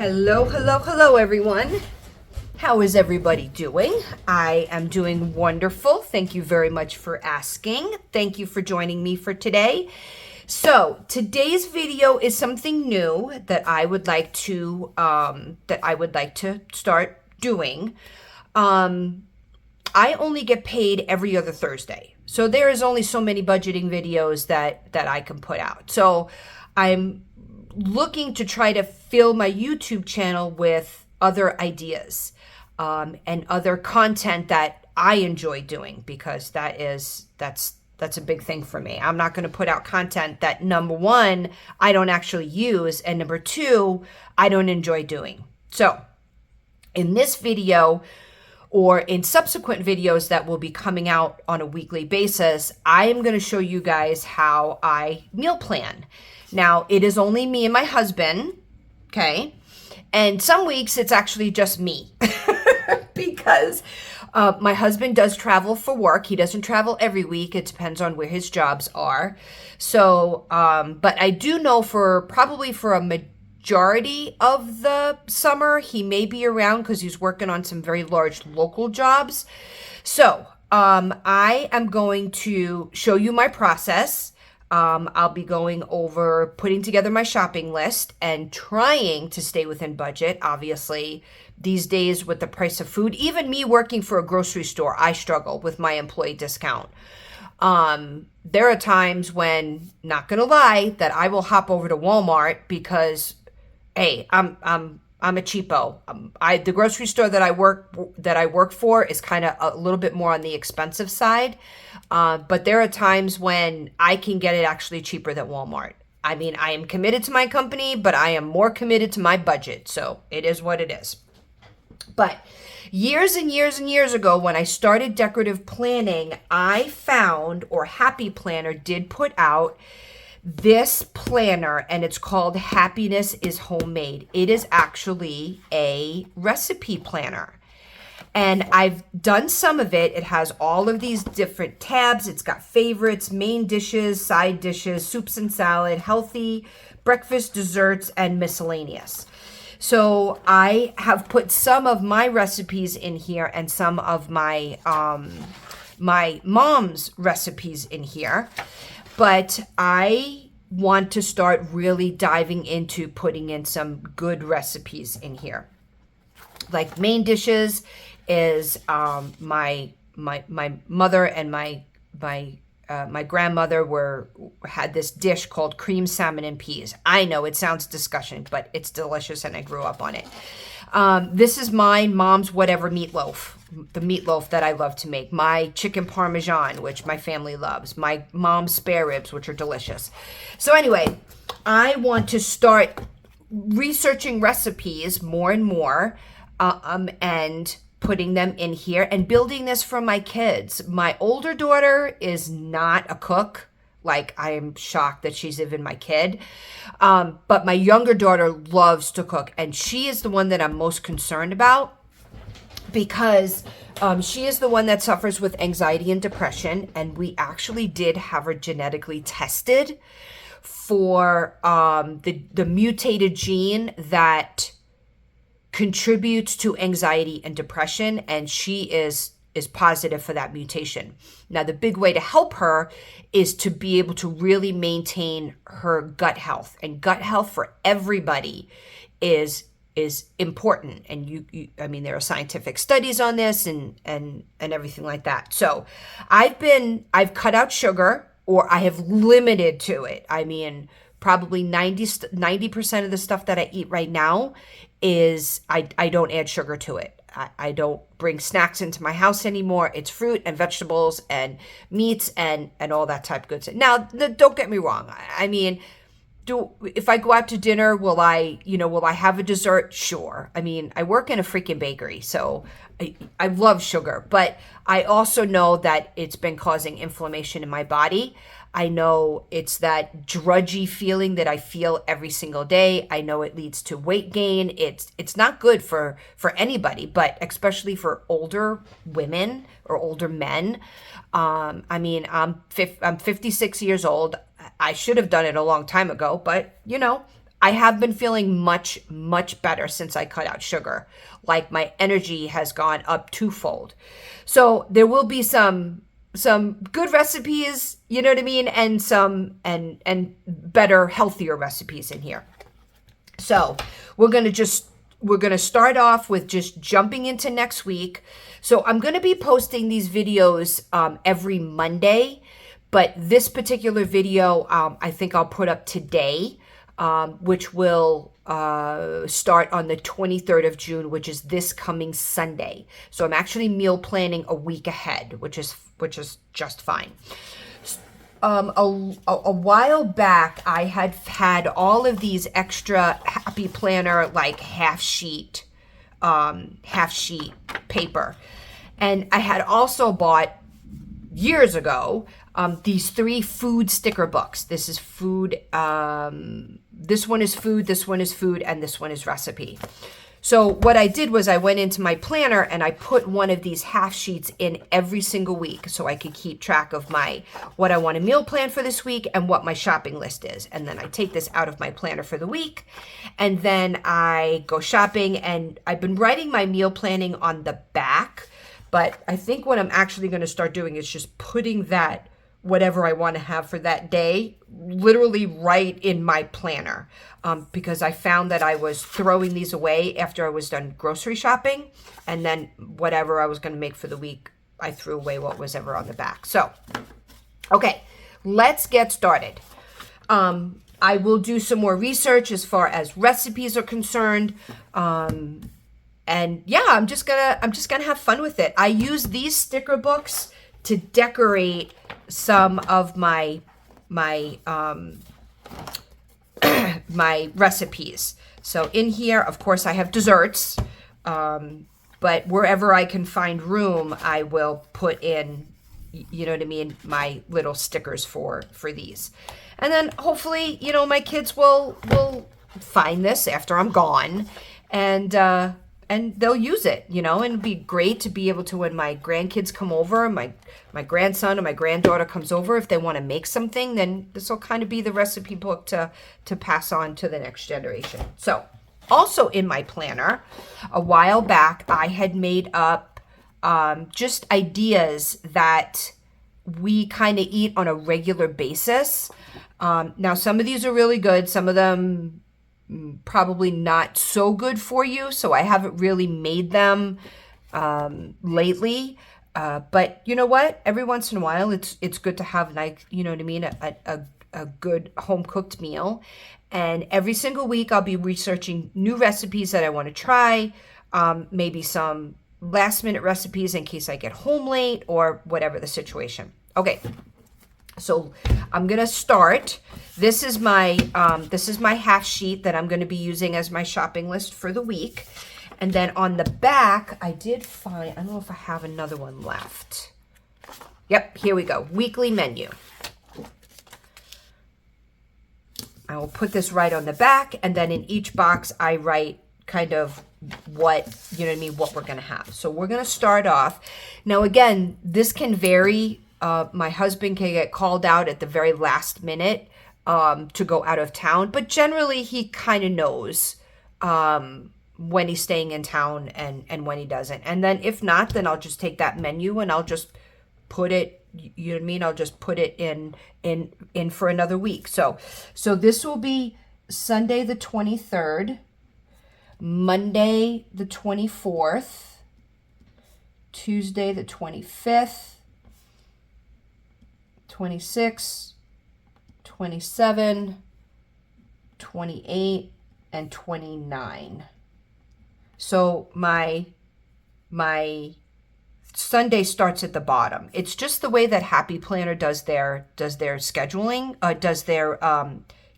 Hello, hello, hello, everyone. How is everybody doing? I am doing wonderful. Thank you very much for asking. Thank you for joining me for today. So today's video is something new that I would like to start doing. I only get paid every other Thursday. So there is only so many budgeting videos that I can put out. So I'm looking to try to fill my YouTube channel with other ideas and other content that I enjoy doing, because that's a big thing for me. I'm not going to put out content that, number one, I don't actually use, and number two, I don't enjoy doing. So in this video, or in subsequent videos that will be coming out on a weekly basis, I am going to show you guys how I meal plan. Now, it is only me and my husband, okay? And some weeks it's actually just me because my husband does travel for work. He doesn't travel every week. It depends on where his jobs are. So, but I do know probably for a majority of the summer, he may be around because he's working on some very large local jobs. So, I am going to show you my process. I'll be going over putting together my shopping list and trying to stay within budget. Obviously, these days with the price of food, even me working for a grocery store, I struggle with my employee discount. There are times when, not gonna lie, that I will hop over to Walmart because, hey, I'm a cheapo. The grocery store that I work for is kind of a little bit more on the expensive side. But there are times when I can get it actually cheaper than Walmart. I mean, I am committed to my company, but I am more committed to my budget. So it is what it is. But years and years and years ago, when I started decorative planning, I found, or Happy Planner did put out, this planner, and it's called Happiness is Homemade. It is actually a recipe planner. And I've done some of it. It has all of these different tabs. It's got favorites, main dishes, side dishes, soups and salad, healthy, breakfast, desserts, and miscellaneous. So I have put some of my recipes in here and some of my my mom's recipes in here. But I want to start really diving into putting in some good recipes in here. Like main dishes is my mother and my grandmother had this dish called cream salmon and peas. I know it sounds disgusting, but it's delicious, and I grew up on it. This is my mom's whatever meatloaf, the meatloaf that I love to make. My chicken parmesan, which my family loves. My mom's spare ribs, which are delicious. So anyway, I want to start researching recipes more and more, and putting them in here and building this for my kids. My older daughter is not a cook. Like, I am shocked that she's even my kid. But my younger daughter loves to cook, and she is the one that I'm most concerned about, because she is the one that suffers with anxiety and depression, and we actually did have her genetically tested for the mutated gene that contributes to anxiety and depression, and she is positive for that mutation. Now, the big way to help her is to be able to really maintain her gut health, and gut health for everybody is important. And I mean, there are scientific studies on this and everything like that. So I've cut out sugar, or I have limited to it. I mean, probably 90% of the stuff that I eat right now is I don't add sugar to it. I don't bring snacks into my house anymore. It's fruit and vegetables and meats and all that type of goods. Now, don't get me wrong. I mean, if I go out to dinner, will I have a dessert? Sure. I mean, I work in a freaking bakery, so I love sugar, but I also know that it's been causing inflammation in my body. I know it's that drudgy feeling that I feel every single day. I know it leads to weight gain. It's not good for anybody, but especially for older women or older men. I mean, I'm 56 years old. I should have done it a long time ago, but I have been feeling much, much better since I cut out sugar. Like my energy has gone up twofold. So there will be some good recipes, you know what I mean, and some and better, healthier recipes in here. So we're gonna start off with just jumping into next week. So I'm gonna be posting these videos every Monday, but this particular video I think I'll put up today, which will start on the 23rd of June, which is this coming Sunday. So I'm actually meal planning a week ahead, which is just fine. A while back, I had all of these extra Happy Planner like half sheet paper, and I had also bought years ago these 3 food sticker books. This is food. This one is food. This one is food, and this one is recipe. So what I did was I went into my planner and I put one of these half sheets in every single week so I could keep track of what I want to meal plan for this week and what my shopping list is. And then I take this out of my planner for the week, and then I go shopping, and I've been writing my meal planning on the back, but I think what I'm actually going to start doing is just putting that whatever I want to have for that day literally right in my planner, because I found that I was throwing these away after I was done grocery shopping, and then whatever I was going to make for the week, I threw away what was ever on the back. So, okay, let's get started. I will do some more research as far as recipes are concerned. And yeah, I'm just gonna have fun with it. I use these sticker books to decorate some of my recipes. So in here, of course, I have desserts, but wherever I can find room, I will put in, you know what I mean, my little stickers for these. And then hopefully, you know, my kids will find this after I'm gone, and they'll use it, you know, and it'd be great to be able to, when my grandkids come over, my grandson or my granddaughter comes over, if they want to make something, then this will kind of be the recipe book to pass on to the next generation. So also in my planner, a while back, I had made up just ideas that we kind of eat on a regular basis. Now, some of these are really good. Some of them probably not so good for you, so I haven't really made them lately. But you know what? Every once in a while, it's good to have, like, you know what I mean, a good home cooked meal. And every single week, I'll be researching new recipes that I want to try. Maybe some last minute recipes in case I get home late or whatever the situation. Okay. So I'm gonna start. This is my half sheet that I'm gonna be using as my shopping list for the week. And then on the back, I did find, I don't know if I have another one left. Yep, here we go. Weekly menu. I will put this right on the back, and then in each box I write kind of what, you know what I mean, what we're gonna have. So we're gonna start off. Now again, this can vary. My husband can get called out at the very last minute to go out of town, but generally he kind of knows when he's staying in town and when he doesn't. And then if not, then I'll just take that menu and I'll just put it, you know what I mean? I'll just put it in for another week. So this will be Sunday the 23rd, Monday the 24th, Tuesday the 25th, 26, 27, 28, and 29. So my Sunday starts at the bottom. It's just the way that Happy Planner does their scheduling, does their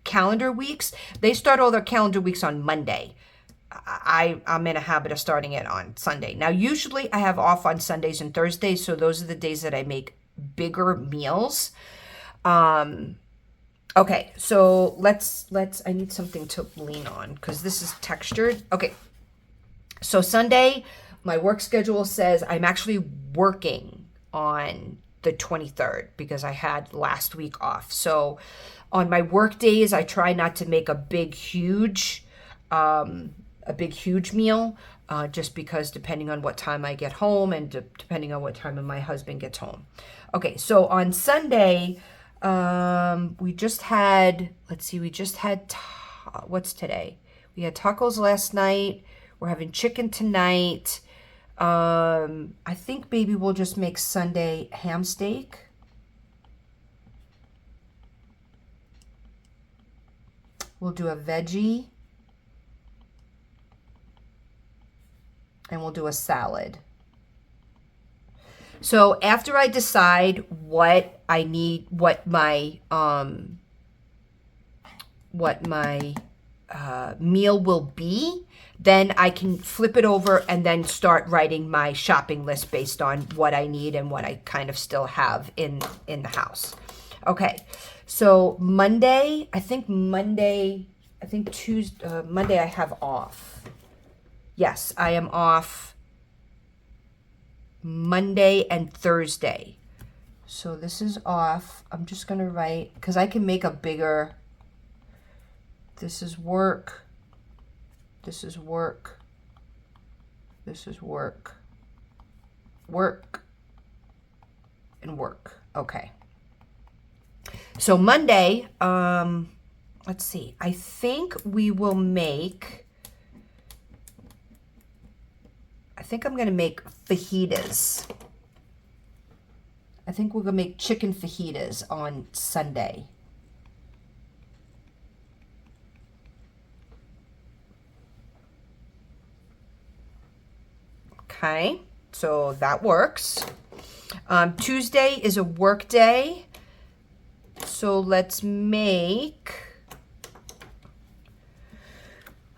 calendar weeks. They start all their calendar weeks on Monday. I'm in a habit of starting it on Sunday. Now, usually I have off on Sundays and Thursdays, so those are the days that I make bigger meals. Okay, so let's I need something to lean on because this is textured. Okay, so Sunday, my work schedule says I'm actually working on the 23rd because I had last week off. So on my work days, I try not to make a big, huge meal, just because depending on what time I get home and depending on what time my husband gets home. Okay, so on Sunday, we just had, what's today? We had tacos last night. We're having chicken tonight. I think maybe we'll just make Sunday ham steak. We'll do a veggie. And we'll do a salad. So after I decide what I need, what my meal will be, then I can flip it over and then start writing my shopping list based on what I need and what I kind of still have in the house. Okay, so Monday I have off. Yes, I am off Monday and Thursday. So this is off. I'm just going to write, because I can make a bigger, this is work, this is work, this is work, work, and work. Okay. So Monday, let's see, I think we will make, I think I'm going to make fajitas. I think we're going to make chicken fajitas on Sunday. Okay, so that works. Tuesday is a work day. So let's make,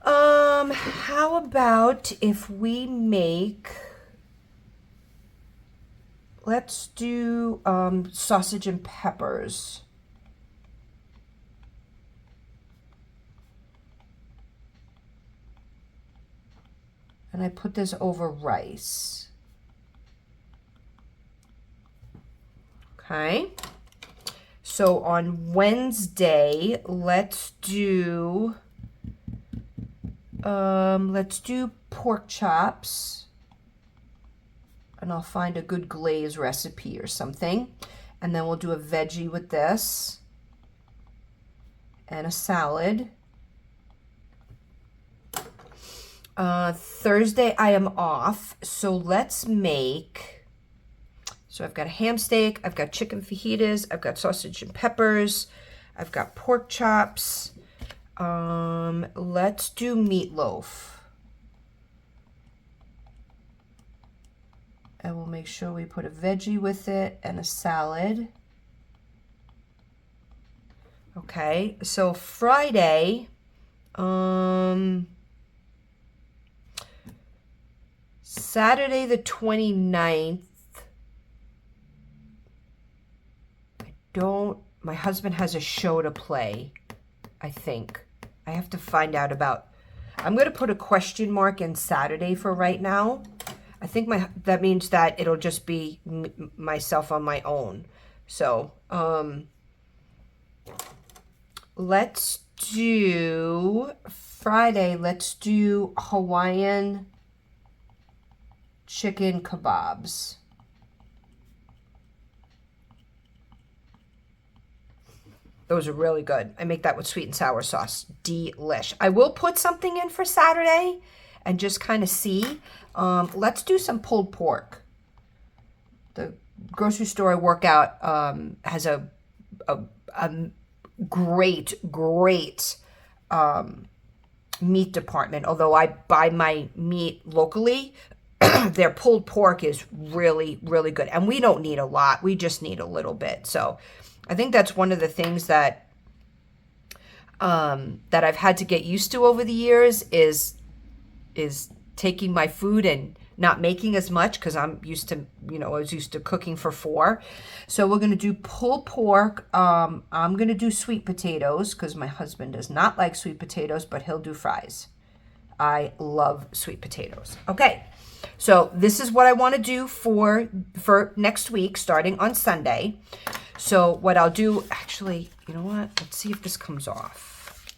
how about if we make, let's do sausage and peppers. And I put this over rice. Okay. So on Wednesday, let's do pork chops. And I'll find a good glaze recipe or something. And then we'll do a veggie with this. And a salad. Thursday I am off. So let's make, so I've got a ham steak, I've got chicken fajitas, I've got sausage and peppers, I've got pork chops. Let's do meatloaf. And we'll make sure we put a veggie with it and a salad. Okay, so Friday, Saturday the 29th, my husband has a show to play, I think. I have to find out about, I'm going to put a question mark in Saturday for right now. I think that means that it'll just be myself on my own. So, let's do Friday, let's do Hawaiian chicken kebabs. Those are really good. I make that with sweet and sour sauce. Delish. I will put something in for Saturday and just kind of see. Let's do some pulled pork. The grocery store I work out has a great meat department. Although I buy my meat locally, their pulled pork is really, really good. And we don't need a lot. We just need a little bit. So I think that's one of the things that that I've had to get used to over the years is taking my food and not making as much, because I'm used to, I was used to cooking for 4. So we're going to do pulled pork. I'm going to do sweet potatoes because my husband does not like sweet potatoes, but he'll do fries. I love sweet potatoes. Okay. So this is what I want to do for next week, starting on Sunday. So what I'll do, actually, you know what? Let's see if this comes off,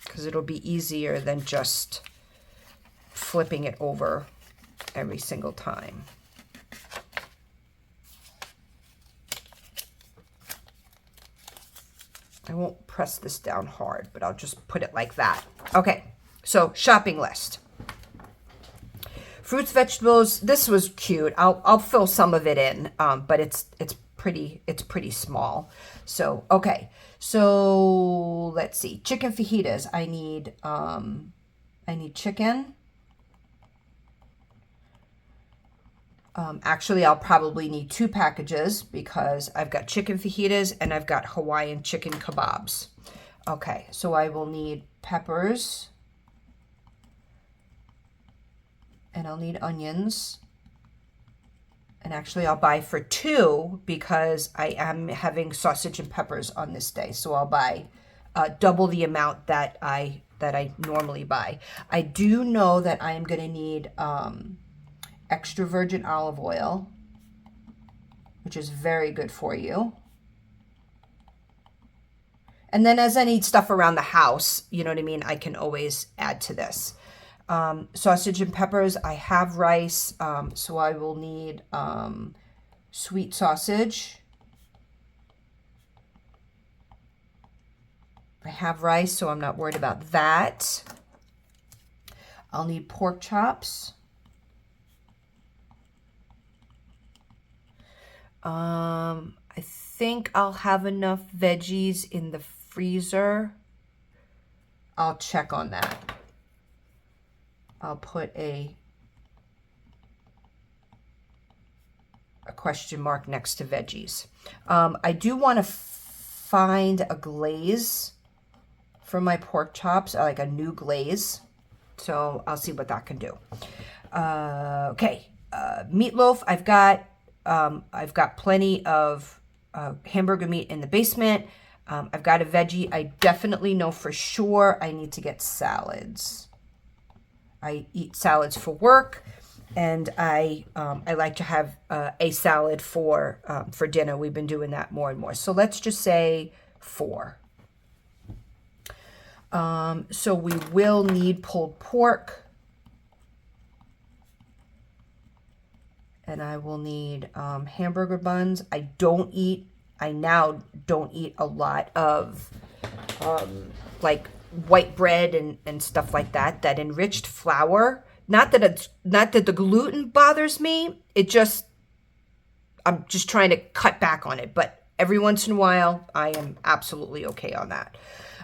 because it'll be easier than just flipping it over every single time. I won't press this down hard, but I'll just put it like that. Okay, so shopping list. Fruits, vegetables. This was cute. I'll fill some of it in, but it's pretty small. So okay, so let's see. Chicken fajitas. I need chicken. Actually, I'll probably need 2 packages because I've got chicken fajitas and I've got Hawaiian chicken kebabs. Okay, so I will need peppers. And I'll need onions. And actually, I'll buy for 2 because I am having sausage and peppers on this day. So I'll buy double the amount that I normally buy. I do know that I am going to need extra virgin olive oil, which is very good for you. And then as I need stuff around the house, you know what I mean, I can always add to this. Sausage and peppers, I have rice, so I will need sweet sausage. I have rice, so I'm not worried about that. I'll need pork chops. I think I'll have enough veggies in the freezer. I'll check on that. I'll put a question mark next to veggies. I do want to find a glaze for my pork chops, like a new glaze. So I'll see what that can do. Okay, meatloaf. I've got plenty of hamburger meat in the basement. I've got a veggie. I definitely know for sure I need to get salads. I eat salads for work, and I like to have a salad for dinner. We've been doing that more and more. So let's just say 4. So we will need pulled pork. And I will need hamburger buns. I now don't eat a lot of like white bread and stuff like that enriched flour. Not that the gluten bothers me. I'm just trying to cut back on it. But every once in a while, I am absolutely okay on that.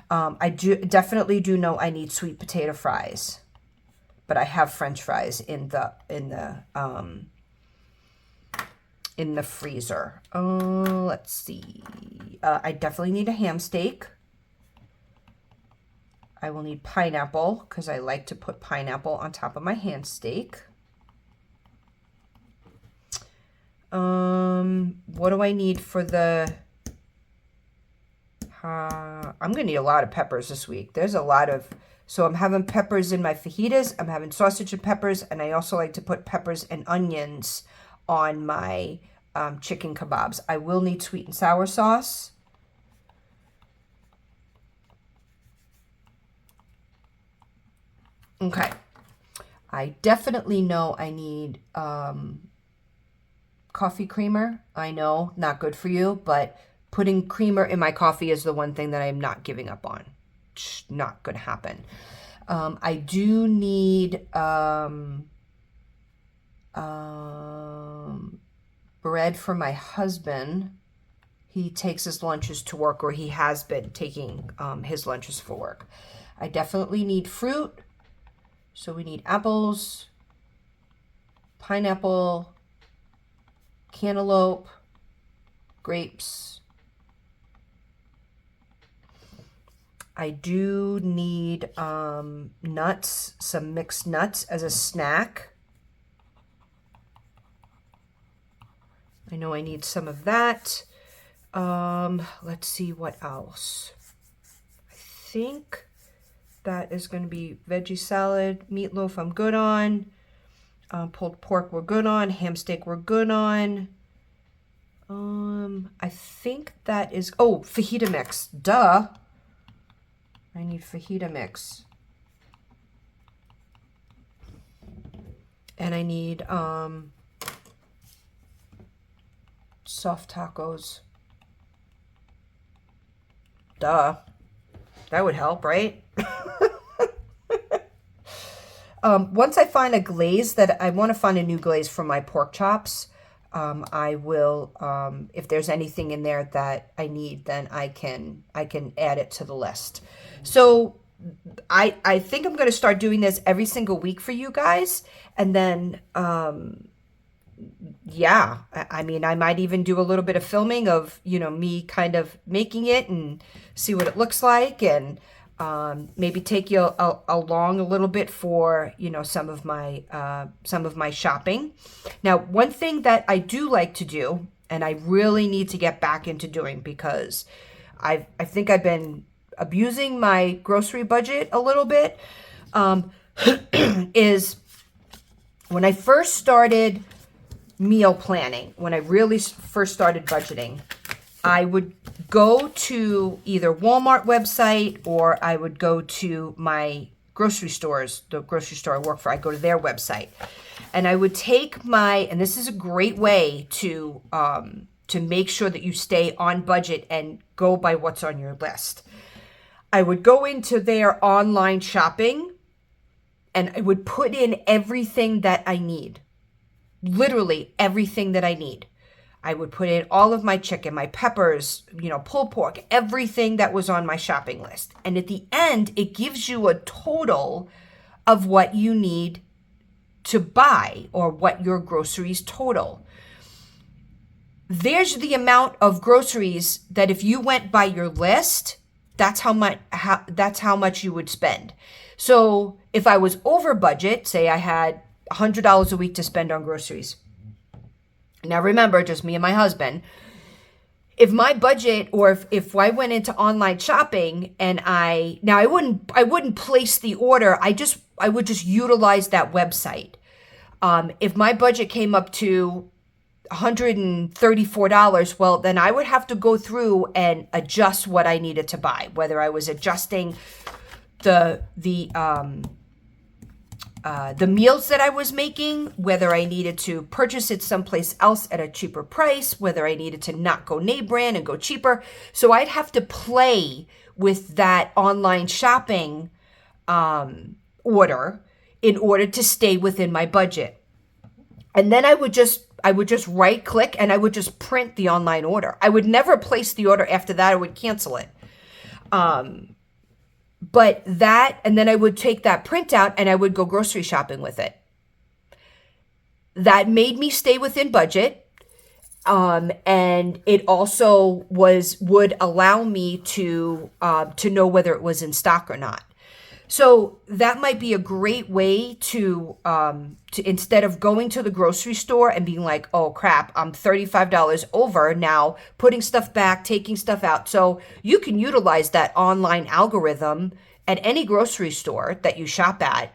I definitely do know I need sweet potato fries, but I have French fries in the freezer. Let's see. I definitely need a ham steak. I will need pineapple because I like to put pineapple on top of my ham steak. What do I need for the... I'm going to need a lot of peppers this week. There's a lot of... So I'm having peppers in my fajitas. I'm having sausage and peppers. And I also like to put peppers and onions on my chicken kebabs. I will need sweet and sour sauce. Okay. I definitely know I need coffee creamer. I know, not good for you, but putting creamer in my coffee is the one thing that I'm not giving up on. It's not going to happen. I do need bread for my husband. He takes his lunches to work, or he has been taking his lunches for work. I definitely need fruit. So we need apples, pineapple, cantaloupe, grapes. I do need nuts, some mixed nuts as a snack. I know I need some of that. Let's see what else. I think that is going to be veggie salad, meatloaf I'm good on. Pulled pork we're good on. Ham steak we're good on. I think that is, oh, fajita mix. Duh. I need fajita mix. And I need soft tacos. Duh. That would help, right? Once I find a glaze that I want to find a new glaze for my pork chops, I will, if there's anything in there that I need, then I can add it to the list. So I think I'm going to start doing this every single week for you guys. And then, yeah, I mean, I might even do a little bit of filming of, me kind of making it and see what it looks like, and maybe take you along a little bit for, some of my shopping. Now, one thing that I do like to do, and I really need to get back into doing, because I think I've been abusing my grocery budget a little bit, is when I first started meal planning, when I really first started budgeting, I would go to either Walmart website, or I would go to my grocery stores, the grocery store I work for. I go to their website, and I would take and this is a great way to make sure that you stay on budget and go by what's on your list. I would go into their online shopping, and I would put in everything that I need. Literally everything that I need. I would put in all of my chicken, my peppers, pulled pork, everything that was on my shopping list. And at the end, it gives you a total of what you need to buy, or what your groceries total. There's the amount of groceries that if you went by your list, that's how much you would spend. So if I was over budget, say I had $100 a week to spend on groceries. Now remember, just me and my husband. If my budget, or if I went into online shopping and I wouldn't place the order. I would just utilize that website. If my budget came up to $134, well, then I would have to go through and adjust what I needed to buy, whether I was adjusting the meals that I was making, whether I needed to purchase it someplace else at a cheaper price, whether I needed to not go name brand and go cheaper. So I'd have to play with that online shopping order in order to stay within my budget. And then I would just right click, and I would just print the online order. I would never place the order after that. I would cancel it. But that, and then I would take that printout and I would go grocery shopping with it. That made me stay within budget. And it also would allow me to know whether it was in stock or not. So that might be a great way to instead of going to the grocery store and being like, oh crap, I'm $35 over now, putting stuff back, taking stuff out. So you can utilize that online algorithm at any grocery store that you shop at.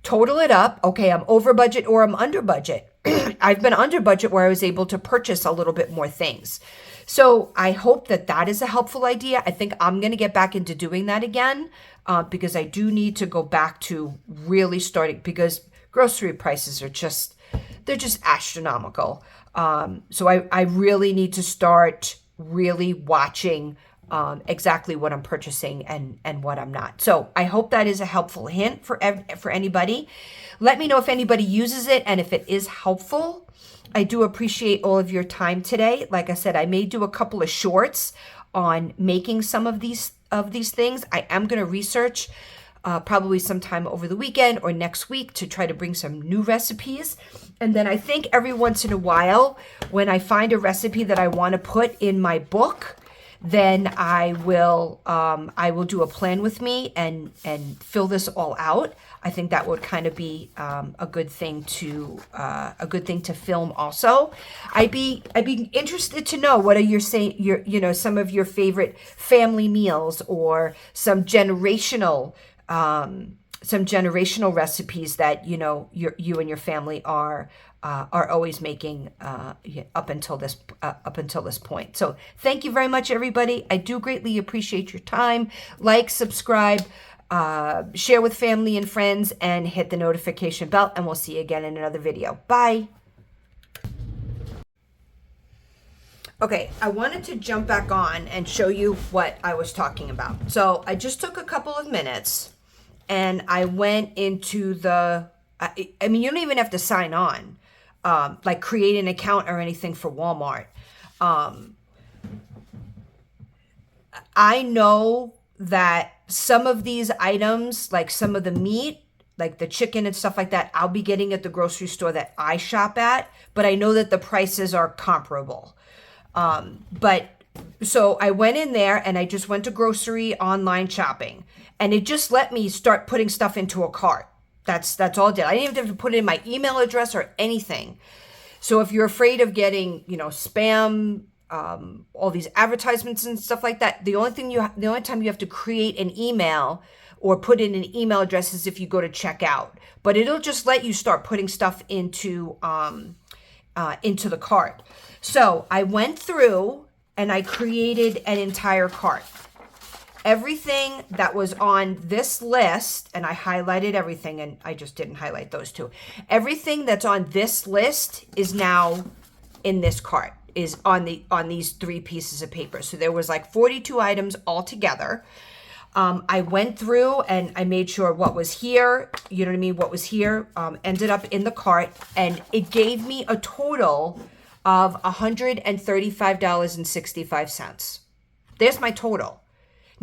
Total it up. Okay, I'm over budget or I'm under budget. I've been under budget where I was able to purchase a little bit more things. So I hope that is a helpful idea. I think I'm going to get back into doing that again because I do need to go back to really starting, because grocery prices are they're just astronomical. So I really need to start really watching exactly what I'm purchasing and what I'm not. So I hope that is a helpful hint for anybody. Let me know if anybody uses it and if it is helpful. I do appreciate all of your time today. Like I said, I may do a couple of shorts on making some of these things. I am going to research probably sometime over the weekend or next week to try to bring some new recipes. And then I think every once in a while, when I find a recipe that I want to put in my book, then I will do a plan with me and fill this all out. I think that would kind of be a good thing to film. Also, I'd be interested to know what are some of your favorite family meals, or some generational some generational recipes that you and your family are always making up until this point. So thank you very much, everybody. I do greatly appreciate your time. Like, subscribe, share with family and friends, and hit the notification bell. And we'll see you again in another video. Bye. Okay, I wanted to jump back on and show you what I was talking about. So I just took a couple of minutes and I went into I mean, you don't even have to sign on, like create an account or anything for Walmart. I know that some of these items, like some of the meat, like the chicken and stuff like that, I'll be getting at the grocery store that I shop at, but I know that the prices are comparable. So I went in there and I just went to grocery online shopping, and it just let me start putting stuff into a cart. That's all it did. I didn't even have to put in my email address or anything. So if you're afraid of getting, spam, all these advertisements and stuff like that, the only time you have to create an email or put in an email address is if you go to checkout. But it'll just let you start putting stuff into the cart. So I went through and I created an entire cart. Everything that was on this list, and I highlighted everything, and I just didn't highlight those two. Everything that's on this list is now in this cart, is on these 3 pieces of paper. So there was like 42 items altogether. I went through and I made sure what was here, what was here, ended up in the cart, and it gave me a total of $135.65. There's my total.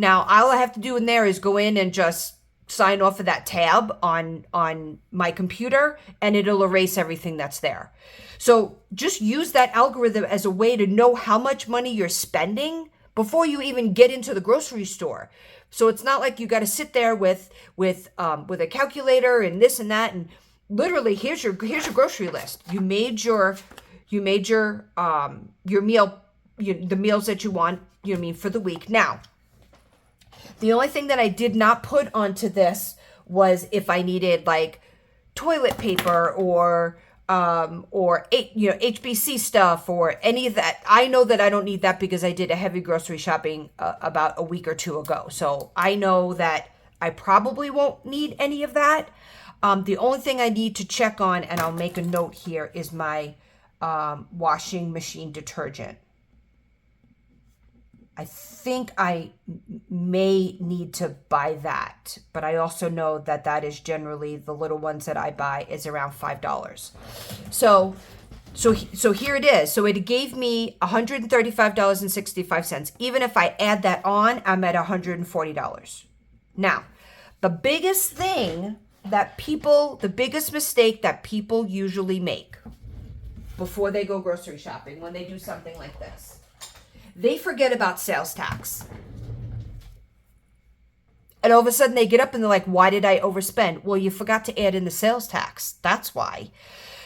Now, all I have to do in there is go in and just sign off of that tab on my computer, and it'll erase everything that's there. So just use that algorithm as a way to know how much money you're spending before you even get into the grocery store. So it's not like you got to sit there with a calculator and this and that, and literally here's your grocery list. You made your meal, the meals that you want, for the week. Now, the only thing that I did not put onto this was if I needed like toilet paper or HBC stuff or any of that. I know that I don't need that because I did a heavy grocery shopping about a week or 2 ago. So I know that I probably won't need any of that. The only thing I need to check on, and I'll make a note here, is my washing machine detergent. I think I may need to buy that, but I also know that that is generally, the little ones that I buy is around $5. So here it is. So it gave me $135.65. Even if I add that on, I'm at $140. Now, the biggest mistake that people usually make before they go grocery shopping, when they do something like this, they forget about sales tax. And all of a sudden they get up and they're like, why did I overspend? Well, you forgot to add in the sales tax. That's why.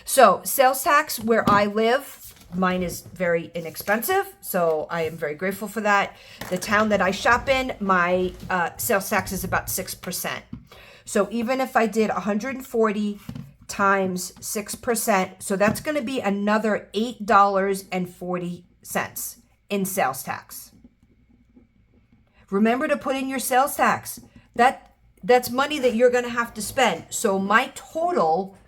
So sales tax where I live, mine is very inexpensive. So I am very grateful for that. The town that I shop in, my sales tax is about 6%. So even if I did 140 times 6%, so that's going to be another $8.40 in sales tax. Remember to put in your sales tax. That's money that you're going to have to spend. So my total,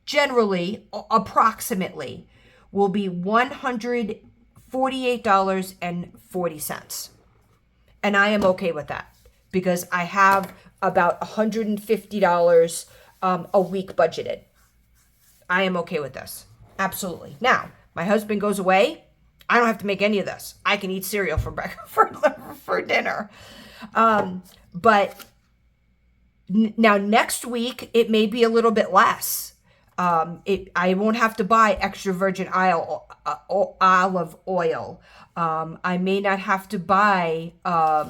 generally, approximately, will be $148.40. And I am okay with that because I have about $150 a week budgeted. I am okay with this. Absolutely. Now, my husband goes away. I don't have to make any of this. I can eat cereal for dinner. But now next week, it may be a little bit less. I won't have to buy extra virgin olive oil. I may not have to buy, I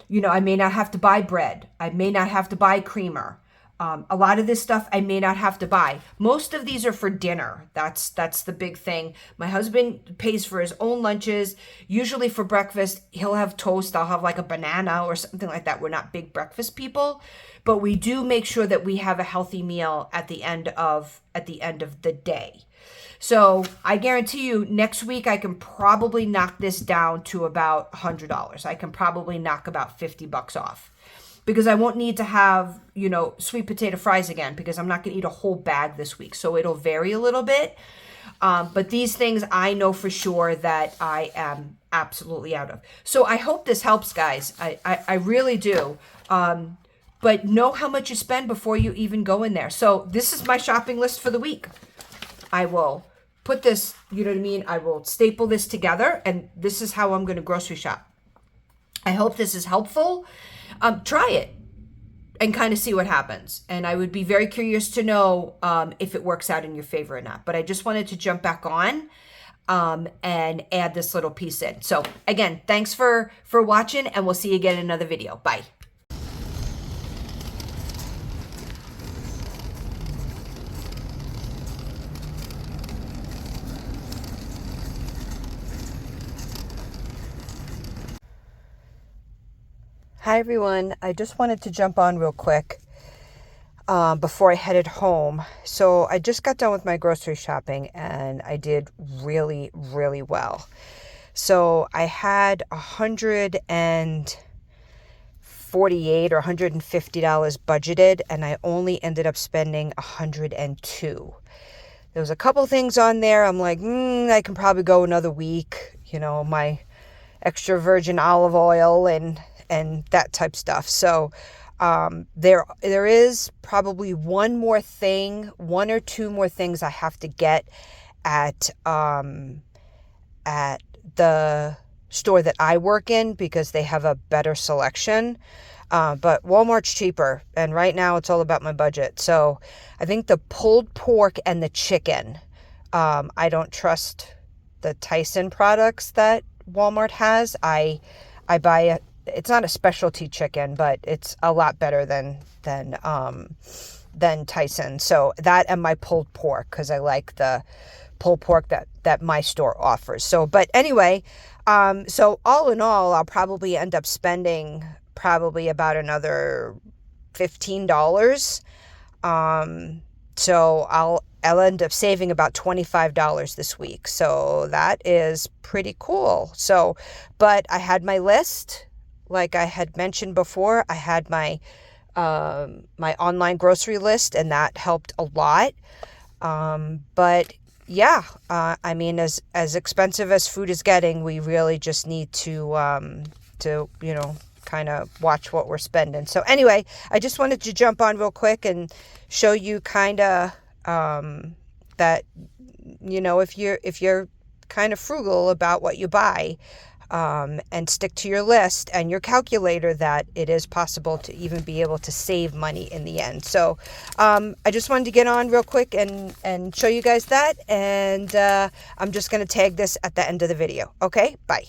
may not have to buy bread. I may not have to buy creamer. A lot of this stuff I may not have to buy. Most of these are for dinner. That's the big thing. My husband pays for his own lunches. Usually for breakfast, he'll have toast. I'll have like a banana or something like that. We're not big breakfast people, but we do make sure that we have a healthy meal at the end of the day. So I guarantee you next week I can probably knock this down to about $100. I can probably knock about $50 off. Because I won't need to have, sweet potato fries again, because I'm not going to eat a whole bag this week. So it'll vary a little bit. But these things I know for sure that I am absolutely out of. So I hope this helps, guys. I really do. But know how much you spend before you even go in there. So this is my shopping list for the week. I will put this, you know what I mean? I will staple this together, and this is how I'm going to grocery shop. I hope this is helpful. Try it and kind of see what happens. And I would be very curious to know if it works out in your favor or not. But I just wanted to jump back on and add this little piece in. So again, thanks for watching, and we'll see you again in another video. Bye. Hi everyone, I just wanted to jump on real quick before I headed home. So I just got done with my grocery shopping and I did really, really well. So I had $148 or $150 budgeted, and I only ended up spending $102. There was a couple things on there I'm like, I can probably go another week, my extra virgin olive oil and that type stuff. So there is probably one or two more things I have to get at the store that I work in, because they have a better selection. But Walmart's cheaper, and right now it's all about my budget. So I think the pulled pork and the chicken, I don't trust the Tyson products that Walmart has. I buy it's not a specialty chicken, but it's a lot better than Tyson. So that and my pulled pork, because I like the pulled pork that my store offers. So, but anyway, so all in all, I'll probably end up spending probably about another $15. So I'll end up saving about $25 this week. So that is pretty cool. So, but I had my list. Like I had mentioned before, I had my my online grocery list, and that helped a lot. But yeah, I mean, as expensive as food is getting, we really just need to kind of watch what we're spending. So anyway, I just wanted to jump on real quick and show you kind of that, if you're kind of frugal about what you buy, and stick to your list and your calculator, that it is possible to even be able to save money in the end. So I just wanted to get on real quick and show you guys that. And I'm just going to tag this at the end of the video. Okay, bye.